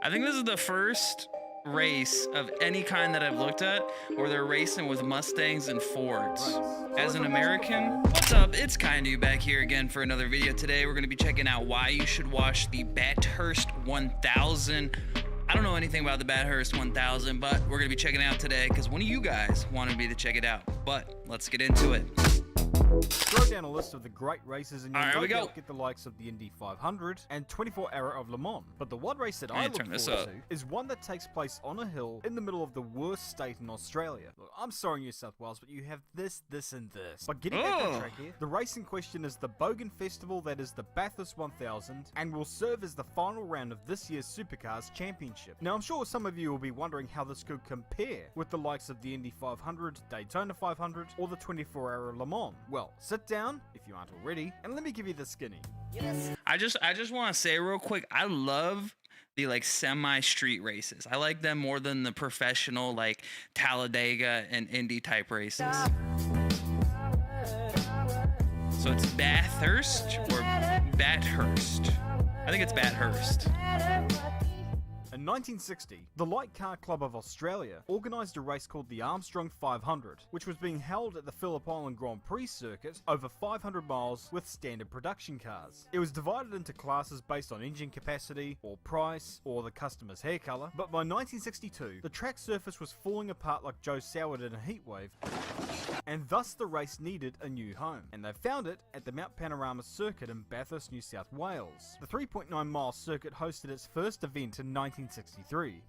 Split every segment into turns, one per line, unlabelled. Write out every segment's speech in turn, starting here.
I think this is the first race of any kind that I've looked at where they're racing with Mustangs and Fords. As an American, what's up? It's Kinda back here again for another video. Today we're going to be checking out why you should watch the Bathurst 1000. I don't know anything about the Bathurst 1000, but we're going to be checking it out today because one of you guys wanted me to check it out. But let's get into it.
Throw down a list of the great races and you'll
Alright,
no
we go.
doubt get the likes of the Indy 500 and 24 Hour of Le Mans. But the one race that I look forward to is one that takes place on a hill in the middle of the worst state in Australia. Look, I'm sorry New South Wales, but you have this, and this. But getting back on track here, the race in question is the Bogan Festival that is the Bathurst 1000 and will serve as the final round of this year's Supercars Championship. Now I'm sure some of you will be wondering how this could compare with the likes of the Indy 500, Daytona 500 or the 24 Hour Le Mans. Well, sit down if you aren't already, and let me give you the skinny.
I just want to say real quick, I love the like semi-street races. I like them more than the professional like Talladega and Indy type races. So it's Bathurst or Bathurst? I think it's Bathurst.
In 1960, the Light Car Club of Australia organised a race called the Armstrong 500, which was being held at the Phillip Island Grand Prix circuit over 500 miles with standard production cars. It was divided into classes based on engine capacity, or price, or the customer's hair colour, but by 1962, the track surface was falling apart like Joe soured in a heatwave, and thus the race needed a new home, and they found it at the Mount Panorama circuit in Bathurst, New South Wales. The 3.9 mile circuit hosted its first event in 1963.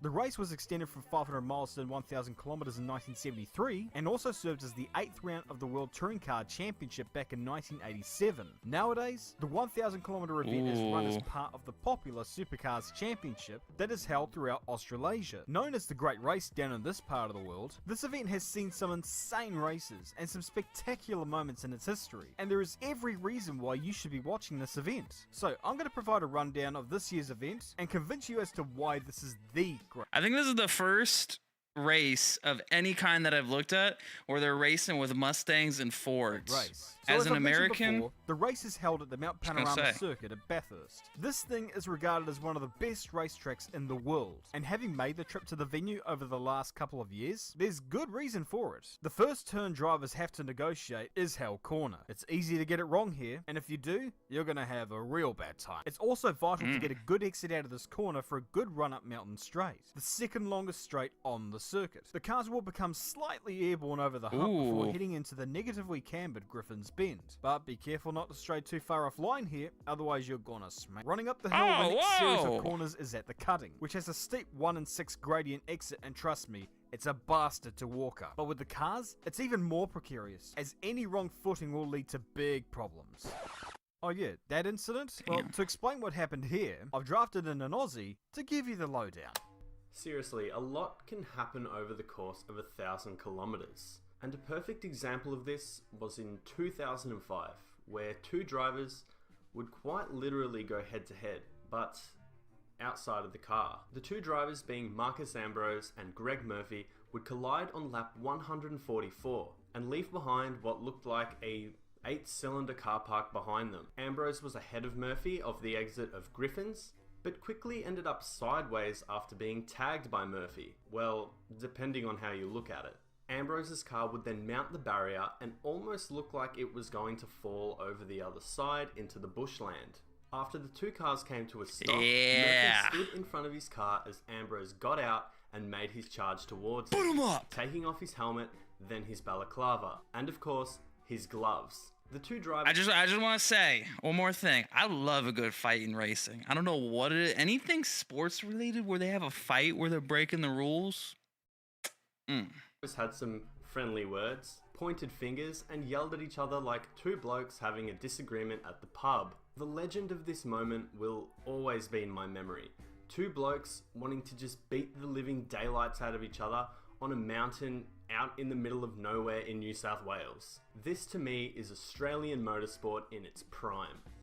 The race was extended from 500 miles to 1,000 kilometers in 1973, and also served as the 8th round of the World Touring Car Championship back in 1987. Nowadays, the 1,000 kilometer event is run as part of the popular Supercars Championship that is held throughout Australasia. Known as the Great Race down in this part of the world, this event has seen some insane races and some spectacular moments in its history, and there is every reason why you should be watching this event. So I'm going to provide a rundown of this year's event and convince you as to why this is the great.
I think this is the first race of any kind that I've looked at where they're racing with Mustangs and Fords.
Race.
As
As
an
I've mentioned
American,
before, the race is held at the Mount
gonna
Panorama
say.
circuit at Bathurst. This thing is regarded as one of the best racetracks in the world, and having made the trip to the venue over the last couple of years, there's good reason for it. The first turn drivers have to negotiate is Hell Corner. It's easy to get it wrong here, and if you do, you're gonna have a real bad time. It's also vital to get a good exit out of this corner for a good run up Mountain Straight, the second longest straight on the circuit. The cars will become slightly airborne over the hump before heading into the negatively cambered Griffin's Bend, but be careful not to stray too far offline here, otherwise you're gonna smack. Running up the hill, the next series of corners is at the cutting, which has a steep 1 in 6 gradient exit, and trust me, it's a bastard to walk up. But with the cars, it's even more precarious, as any wrong footing will lead to big problems. Oh yeah, that incident? Well, to explain what happened here, I've drafted in an Aussie to give you the lowdown.
Seriously, a lot can happen over the course of 1,000 kilometers. And a perfect example of this was in 2005, where two drivers would quite literally go head to head, but outside of the car. The two drivers being Marcus Ambrose and Greg Murphy would collide on lap 144 and leave behind what looked like a 8-cylinder car park behind them. Ambrose was ahead of Murphy of the exit of Griffin's, but quickly ended up sideways after being tagged by Murphy. Well, depending on how you look at it. Ambrose's car would then mount the barrier and almost look like it was going to fall over the other side into the bushland. After the two cars came to a stop, Murphy stood in front of his car as Ambrose got out and made his charge towards him, taking off his helmet, then his balaclava, and of course, his gloves. The two drivers...
I just want to say one more thing. I love a good fight in racing. I don't know what it is. Anything sports related where they have a fight where they're breaking the rules.
Had some friendly words, pointed fingers, and yelled at each other like two blokes having a disagreement at the pub. The legend of this moment will always be in my memory. Two blokes wanting to just beat the living daylights out of each other on a mountain out in the middle of nowhere in New South Wales. This to me is Australian motorsport in its prime.